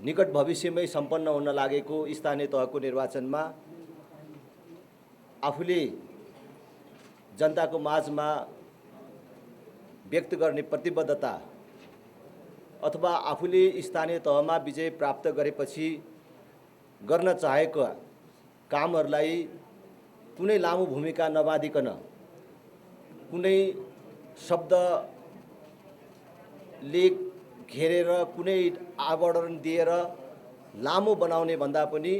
निकट भविष्यमै सम्पन्न हुन लागेको स्थानीय तहको निर्वाचनमा आफूले जनताको माझमा व्यक्त गर्ने प्रतिबद्धता अथवा आफूले स्थानीय तहमा विजय प्राप्त गरेपछि गर्न चाहेका कामहरूलाई कुनै लामो भूमिका नबाँधिकन कुनै शब्दले घेरेर कुनै आवरण दिएर लामो बनाउने भन्दा पनि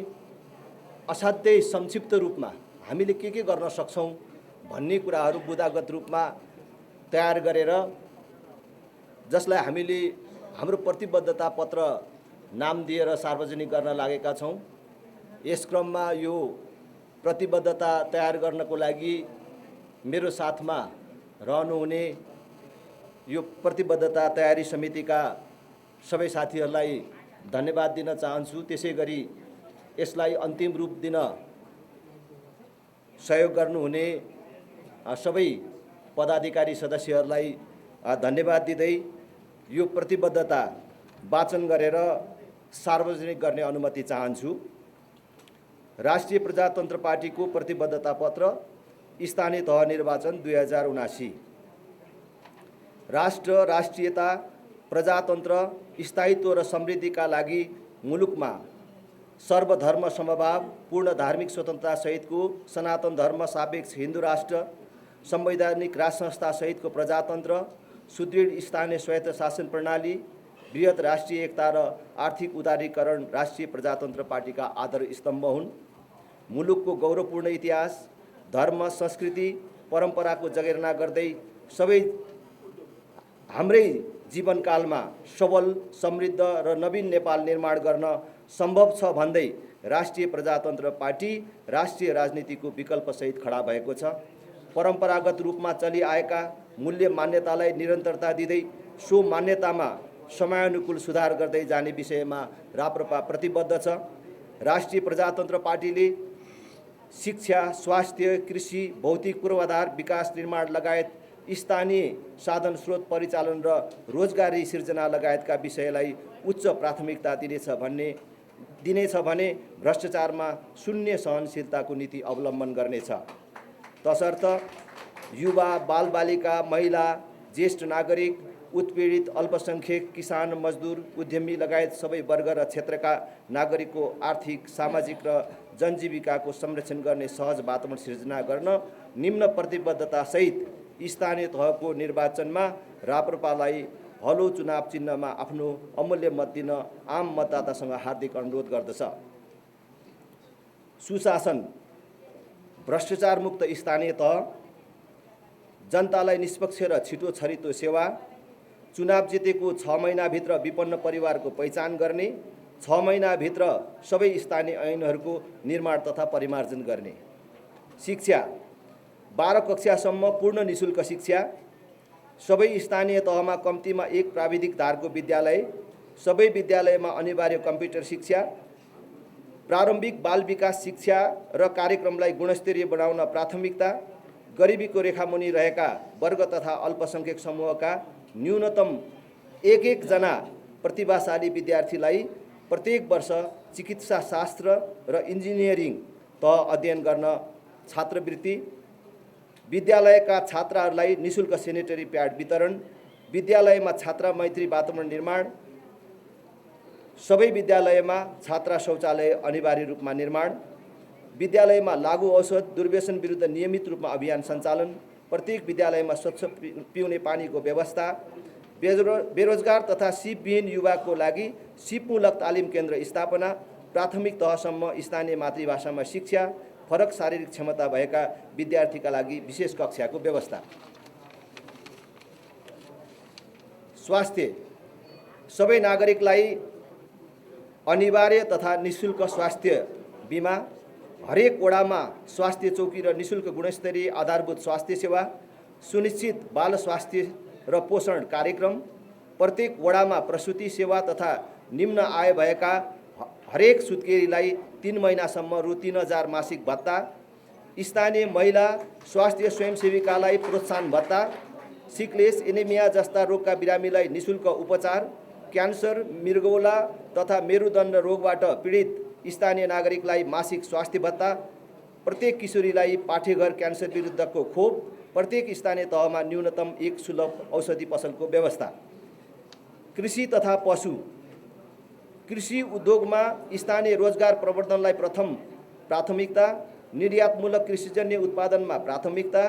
असाध्यै संक्षिप्त रूपमा हामीले के गर्न सक्छौं भन्ने कुराहरू बुदागत रूपमा तयार गरेर जसलाई हामीले हाम्रो प्रतिबद्धता पत्र नाम दिएर सार्वजनिक गर्न लागेका छौं। यस क्रममा यो प्रतिबद्धता तयार गर्नको लागि मेरो साथमा रहनुहुने यो प्रतिबद्धता तयारी समितिका सबै साथीहरूलाई धन्यवाद दिन चाहन्छु। त्यसैगरी यसलाई अन्तिम रूप दिन सहयोग गर्नुहुने सबै पदाधिकारी सदस्यहरूलाई धन्यवाद दिँदै यो प्रतिबद्धता वाचन गरेर सार्वजनिक गर्ने अनुमति चाहन्छु। राष्ट्रिय प्रजातन्त्र पार्टीको प्रतिबद्धता पत्र स्थानीय तह निर्वाचन 2079। राष्ट्र, राष्ट्रियता, प्रजातन्त्र, स्थायित्व र समृद्धिका लागि मुलुकमा सर्वधर्म समभाव, पूर्ण धार्मिक स्वतन्त्रता सहितको सनातन धर्म सापेक्ष हिन्दू राष्ट्र, संवैधानिक राज संस्था सहितको प्रजातन्त्र, सुदृढ स्थानीय स्वायत्त शासन प्रणाली, बृहत राष्ट्रिय एकता र आर्थिक उदारीकरण राष्ट्रिय प्रजातन्त्र पार्टीका आधार स्तम्भ हुन्। मुलुकको गौरवपूर्ण इतिहास, धर्म, संस्कृति, परम्पराको जगेर्ना गर्दै सबै हाम्रै जीवनकालमा सबल, समृद्ध र नवीन नेपाल निर्माण गर्न सम्भव छ भन्दै राष्ट्रिय प्रजातन्त्र पार्टी राष्ट्रिय राजनीतिको विकल्पसहित खडा भएको छ। परम्परागत रूपमा चलिआएका मूल्य मान्यतालाई निरन्तरता दिँदै सो मान्यतामा समयानुकूल सुधार गर्दै जाने विषयमा राप्रपा प्रतिबद्ध छ। राष्ट्रिय प्रजातन्त्र पार्टीले शिक्षा, स्वास्थ्य, कृषि, भौतिक पूर्वाधार विकास निर्माण लगायत स्थानीय साधन स्रोत परिचालन र रोजगारी सिर्जना लगायतका विषयलाई उच्च प्राथमिकता दिनेछ भने भ्रष्टाचारमा शून्य सहनशीलताको नीति अवलम्बन गर्नेछ। तसर्थ युवा, बालबालिका, महिला, ज्येष्ठ नागरिक, उत्पीडित, अल्पसंख्यक, किसान, मजदुर, उद्यमी लगायत सबै वर्ग र क्षेत्रका नागरिकको आर्थिक, सामाजिक र जनजीविकाको संरक्षण गर्ने सहज वातावरण सिर्जना गर्न निम्न प्रतिबद्धतासहित स्थानीय तहको निर्वाचनमा राप्रपालाई हलो चुनाव चिन्हमा आफ्नो अमूल्य मत दिन आम मतदातासँग हार्दिक अनुरोध गर्दछ। सुशासन, भ्रष्टाचार मुक्त स्थानीय तह, जनतालाई निष्पक्ष र छिटो छरितो सेवा, चुनाव जितेको 6 महिनाभित्र विपन्न परिवारको पहिचान गर्ने, 6 महिनाभित्र सबै स्थानीय ऐनहरूको निर्माण तथा परिमार्जन गर्ने। शिक्षा, 12 कक्षासम्म पूर्ण निशुल्क शिक्षा, सबै स्थानीय तहमा कम्तीमा 1 प्राविधिक धारको विद्यालय, सबै विद्यालयमा अनिवार्य कम्प्युटर शिक्षा, प्रारम्भिक बाल विकास शिक्षा र कार्यक्रमलाई गुणस्तरीय बनाउन प्राथमिकता, गरिबीको रेखामुनि रहेका वर्ग तथा अल्पसंख्यक समूहका न्यूनतम 1 जना प्रतिभाशाली विद्यार्थीलाई प्रत्येक वर्ष चिकित्सा शास्त्र र इन्जिनियरिङ तह अध्ययन गर्न छात्रवृत्ति, विद्यालयका छात्राहरूलाई निशुल्क सेनिटरी प्याड वितरण, विद्यालयमा छात्र मैत्री वातावरण निर्माण, सबै विद्यालयमा छात्रा शौचालय अनिवार्य रूपमा निर्माण, विद्यालयमा लागु औषध दुर्व्यसन विरुद्ध नियमित रूपमा अभियान सञ्चालन, प्रत्येक विद्यालयमा स्वच्छ पिउने पानीको व्यवस्था, बेरोजगार तथा सिपविहीन युवाको लागि सिपमूलक तालिम केन्द्र स्थापना, प्राथमिक तहसम्म स्थानीय मातृभाषामा शिक्षा, फरक शारीरिक क्षमता भएका विद्यार्थीका लागि विशेष कक्षाको व्यवस्था। स्वास्थ्य, सबै नागरिकलाई अनिवार्य तथा निशुल्क स्वास्थ्य बीमा, हरेक वडामा स्वास्थ्य चौकी र निशुल्क गुणस्तरीय आधारभूत स्वास्थ्य सेवा, सुनिश्चित बाल स्वास्थ्य र पोषण कार्यक्रम, प्रत्येक वडामा प्रसूति सेवा तथा निम्न आय भएका हरेक सुत्केरीलाई 3 महिनासम्म रु 3000 मासिक भत्ता, स्थानीय महिला स्वास्थ्य स्वयंसेविकालाई प्रोत्साहन भत्ता, सिकलेस, एनेमिया जस्ता रोगका बिरामीलाई निशुल्क उपचार, क्यान्सर, मृगौला तथा मेरुदण्ड रोगबाट पीडित स्थानीय नागरिकलाई मासिक स्वास्थ्य भत्ता, प्रत्येक किशोरीलाई पाठेघर क्यान्सर विरुद्धको खोप, प्रत्येक स्थानीय तहमा न्यूनतम 1 सुलभ औषधि पसलको व्यवस्था। कृषि तथा पशु। कृषि उद्योगमा स्थानीय रोजगार प्रवर्धनलाई प्रथम प्राथमिकता, निर्यातमूलक कृषिजन्य उत्पादनमा प्राथमिकता,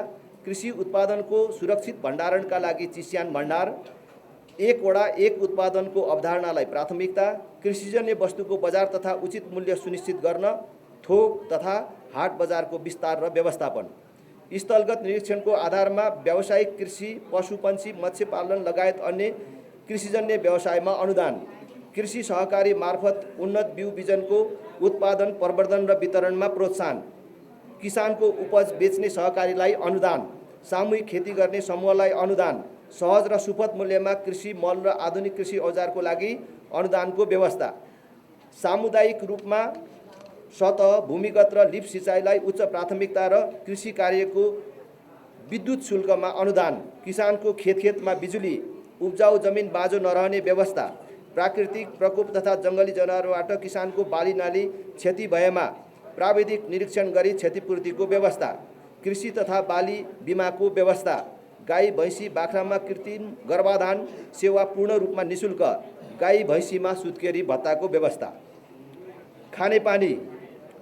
कृषि उत्पादनको सुरक्षित भण्डारणका लागि चिस्यान भण्डार, एक वडा एक उत्पादनको अवधारणालाई प्राथमिकता, कृषिजन्य वस्तुको बजार तथा उचित मूल्य सुनिश्चित गर्न, थोक तथा हाट बजारको विस्तार र व्यवस्थापन। स्थलगत निरीक्षणको आधारमा व्यावसायिक कृषि, पशुपन्छी, मत्स्य पालन लगायत अन्य कृषिजन्य व्यवसायमा अनुदान, कृषि सहकारी मार्फत उन्नत बिउ बिजनको उत्पादन, प्रवर्धन र वितरणमा प्रोत्साहन, किसानको उपज बेच्ने सहकारीलाई अनुदान, सामूहिक खेती गर्ने समूहलाई अनुदान, सहज र सुपथ मूल्यमा कृषि मल र आधुनिक कृषि औजारको लागि अनुदानको व्यवस्था, सामुदायिक रूपमा सतह, भूमिगत र लिफ्ट सिँचाइलाई उच्च प्राथमिकता र कृषि कार्यको विद्युत शुल्कमा अनुदान, किसानको खेतमा बिजुली, उब्जाउ जमिन बाँझो नरहने व्यवस्था, प्राकृतिक प्रकोप तथा जङ्गली जनावरबाट किसानको बाली नाली क्षति भएमा प्राविधिक निरीक्षण गरी क्षतिपूर्तिको व्यवस्था, कृषि तथा बाली बिमाको व्यवस्था, गाई भैँसी बाख्रामा कृत्रिम गर्भाधान सेवा पूर्ण रूपमा निशुल्क, गाई भैँसीमा सुत्केरी भत्ताको व्यवस्था। खानेपानी।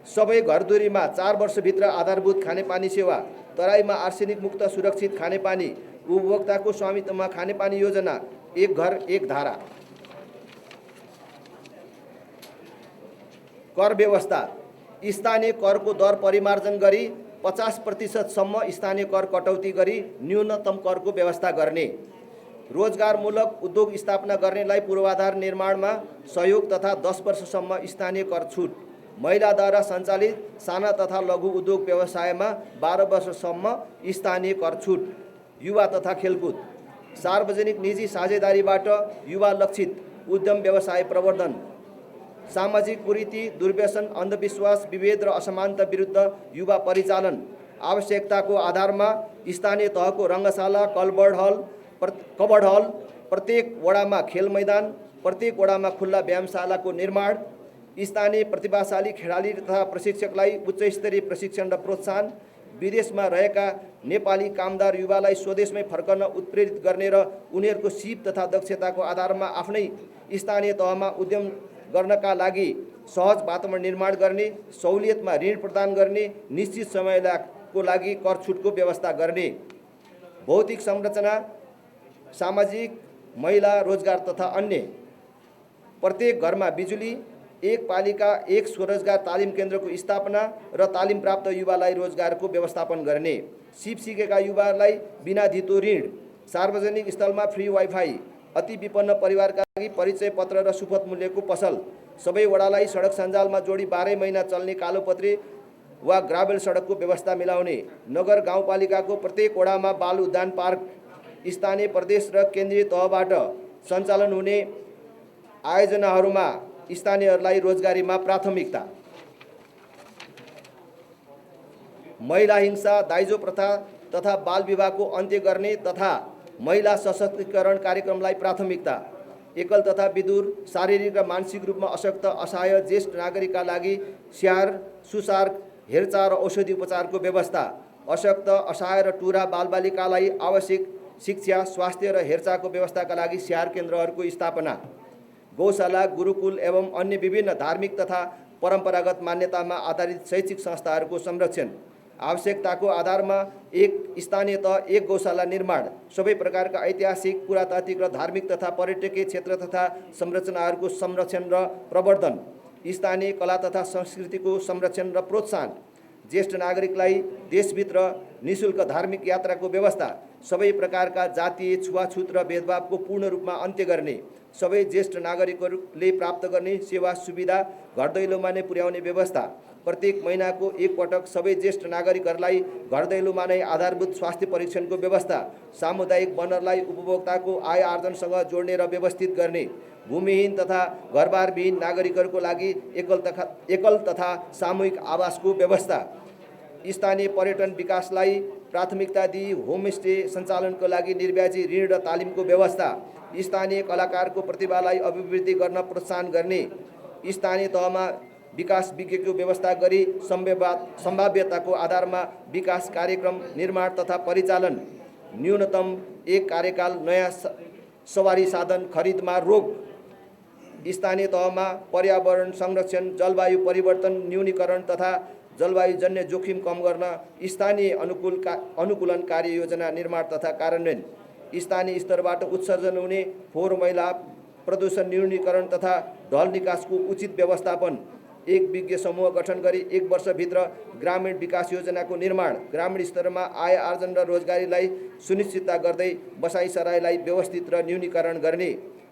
सबै घरधुरीमा 4 वर्षभित्र आधारभूत खानेपानी सेवा, तराईमा आर्सेनिक मुक्त सुरक्षित खानेपानी, उपभोक्ताको स्वामित्वमा खानेपानी योजना, एक घर एक धारा। कर व्यवस्था। स्थानीय करको दर परिमार्जन गरी 50% सम्म स्थानीय कर कटौती गरी न्यूनतम करको व्यवस्था गर्ने, रोजगारमूलक उद्योग स्थापना गर्नेलाई पूर्वाधार निर्माणमा सहयोग तथा 10 वर्षसम्म स्थानीय कर छुट, महिलाद्वारा सञ्चालित साना तथा लघु उद्योग व्यवसायमा 12 वर्षसम्म स्थानीय कर छुट, युवा तथा खेलकुद, सार्वजनिक निजी साझेदारीबाट युवा लक्षित उद्यम व्यवसाय प्रवर्धन, सामाजिक कुरीति, दुर्व्यसन, अन्धविश्वास, विभेद र असमानता विरुद्ध युवा परिचालन, आवश्यकताको आधारमा स्थानीय तहको रङ्गशाला, कबड हल, प्रत्येक वडामा खेल मैदान, प्रत्येक वडामा खुल्ला व्यायामशालाको निर्माण, स्थानीय प्रतिभाशाली खेलाडी तथा प्रशिक्षकलाई उच्चस्तरीय प्रशिक्षण र प्रोत्साहन, विदेशमा रहेका नेपाली कामदार युवालाई स्वदेशमै फर्कन उत्प्रेरित गर्ने र उनीहरूको सिप तथा दक्षताको आधारमा आफ्नै स्थानीय तहमा उद्यम गर्नका लागि सहज वातावरण निर्माण गर्ने, सहुलियतमा ऋण प्रदान गर्ने, निश्चित समयको लागि कर छुटको व्यवस्था गर्ने, भौतिक संरचना, सामाजिक, महिला, रोजगार तथा अन्य, प्रत्येक घरमा बिजुली, एक पालिका एक स्वरोजगार तालिम केन्द्रको स्थापना र तालिम प्राप्त युवालाई रोजगारको व्यवस्थापन गर्ने, सिप सिकेका युवालाई बिना धितो ऋण, सार्वजनिक स्थलमा फ्री वाइफाई, अति विपन्न परिवारका लागि परिचय पत्र र सुपथ मूल्यको पसल, सबै वडालाई सडक सञ्जालमा जोडी 12 महिना चल्ने कालोपत्री वा ग्राभेल सडकको व्यवस्था मिलाउने, नगर गाउँपालिकाको प्रत्येक वडामा बाल उद्यान पार्क, स्थानीय प्रदेश र केन्द्रीय तहबाट सञ्चालन हुने आयोजनाहरूमा स्थानीयहरूलाई रोजगारीमा प्राथमिकता, महिला हिंसा, दाइजो प्रथा तथा बाल विवाहको अन्त्य गर्ने तथा महिला सशक्तिकरण कार्यक्रमलाई प्राथमिकता, एकल तथा विदुर, शारीरिक र मानसिक रूपमा अशक्त असहाय ज्येष्ठ नागरिकका लागि स्याहार, सुसार, हेरचाह र औषधि उपचारको व्यवस्था, अशक्त, असहाय र टुरा बालबालिकालाई आवश्यक शिक्षा, स्वास्थ्य र हेरचाहको व्यवस्थाका लागि स्याहार केन्द्रहरूको स्थापना, गौशाला, गुरुकुल एवं अन्य विभिन्न धार्मिक तथा परम्परागत मान्यतामा आधारित शैक्षिक संस्थाहरूको संरक्षण, आवश्यकताको आधारमा एक स्थानीय तह एक गौशाला निर्माण, सबै प्रकारका ऐतिहासिक, पुरातात्विक र धार्मिक तथा पर्यटकीय क्षेत्र तथा संरचनाहरूको संरक्षण र प्रवर्धन, स्थानीय कला तथा संस्कृतिको संरक्षण र प्रोत्साहन, ज्येष्ठ नागरिकलाई देशभित्र निशुल्क धार्मिक यात्राको व्यवस्था, सबै प्रकारका जातीय छुवाछुत र भेदभावको पूर्ण रूपमा अन्त्य गर्ने, सबै ज्येष्ठ नागरिकहरूले प्राप्त गर्ने सेवा सुविधा घर दैलोमा नै पुर्याउने व्यवस्था, प्रत्येक महिनाको एक पटक सबै ज्येष्ठ नागरिकहरूलाई घर दैलोमा नै आधारभूत स्वास्थ्य परीक्षणको व्यवस्था, सामुदायिक वनरलाई उपभोक्ताको आय आर्जनसँग जोड्ने र व्यवस्थित गर्ने, भूमिहीन तथा घरबारविहीन नागरिकहरूको लागि एकल तथा सामूहिक आवासको व्यवस्था, स्थानीय पर्यटन विकासलाई प्राथमिकता दिई होमस्टे सञ्चालनको लागि निर्व्याजी ऋण र तालिमको व्यवस्था, स्थानीय कलाकारको प्रतिभालाई अभिवृद्धि गर्न प्रोत्साहन गर्ने, स्थानीय तहमा विकास विज्ञको व्यवस्था गरी सम्भाव्यताको आधारमा विकास कार्यक्रम निर्माण तथा परिचालन, न्यूनतम 1 कार्यकाल नयाँ सवारी साधन खरिदमा रोक, स्थानीय तहमा पर्यावरण संरक्षण, जलवायु परिवर्तन न्यूनीकरण तथा जलवायुजन्य जोखिम कम गर्न स्थानीय अनुकूलन कार्ययोजना निर्माण तथा कार्यान्वयन, स्थानीय स्तरबाट उत्सर्जन हुने फोहोर मैला प्रदूषण न्यूनीकरण तथा ढल निकासको उचित व्यवस्थापन, एक विज्ञ समूह गठन गरी 1 वर्षभित्र ग्रामीण विकास योजनाको निर्माण, ग्रामीण स्तरमा आय आर्जन र रोजगारीलाई सुनिश्चितता गर्दै बसाइसराईलाई व्यवस्थित र न्यूनीकरण गर्ने,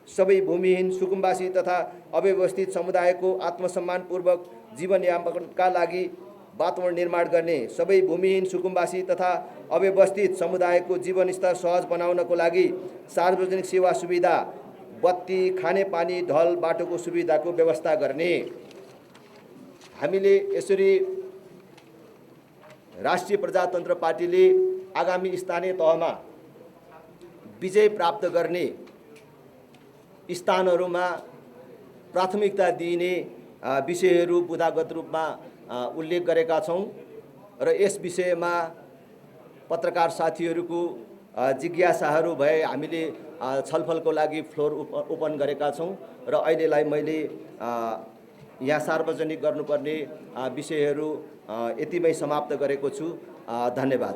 सबै भूमिहीन सुकुम्बासी तथा अव्यवस्थित समुदायको आत्मसम्मानपूर्वक जीवनयापनका लागि वातावरण निर्माण गर्ने, सबै भूमिहीन सुकुम्बासी तथा अव्यवस्थित समुदायको जीवनस्तर सहज बनाउनको लागि सार्वजनिक सेवा सुविधा, बत्ती, खानेपानी, ढल बाटोको सुविधाको व्यवस्था गर्ने। हामीले यसरी राष्ट्रिय प्रजातन्त्र पार्टीले आगामी स्थानीय तहमा विजय प्राप्त गर्ने स्थानहरूमा प्राथमिकता दिइने विषयहरू बुँदागत रूपमा उल्लेख गरेका छौँ र यस विषयमा पत्रकार साथीहरूको जिज्ञासाहरू भए हामीले छलफलको लागि फ्लोर ओपन गरेका छौँ र अहिलेलाई मैले यहाँ सार्वजनिक गर्नुपर्ने विषयहरू यतिमै समाप्त गरेको छु। धन्यवाद।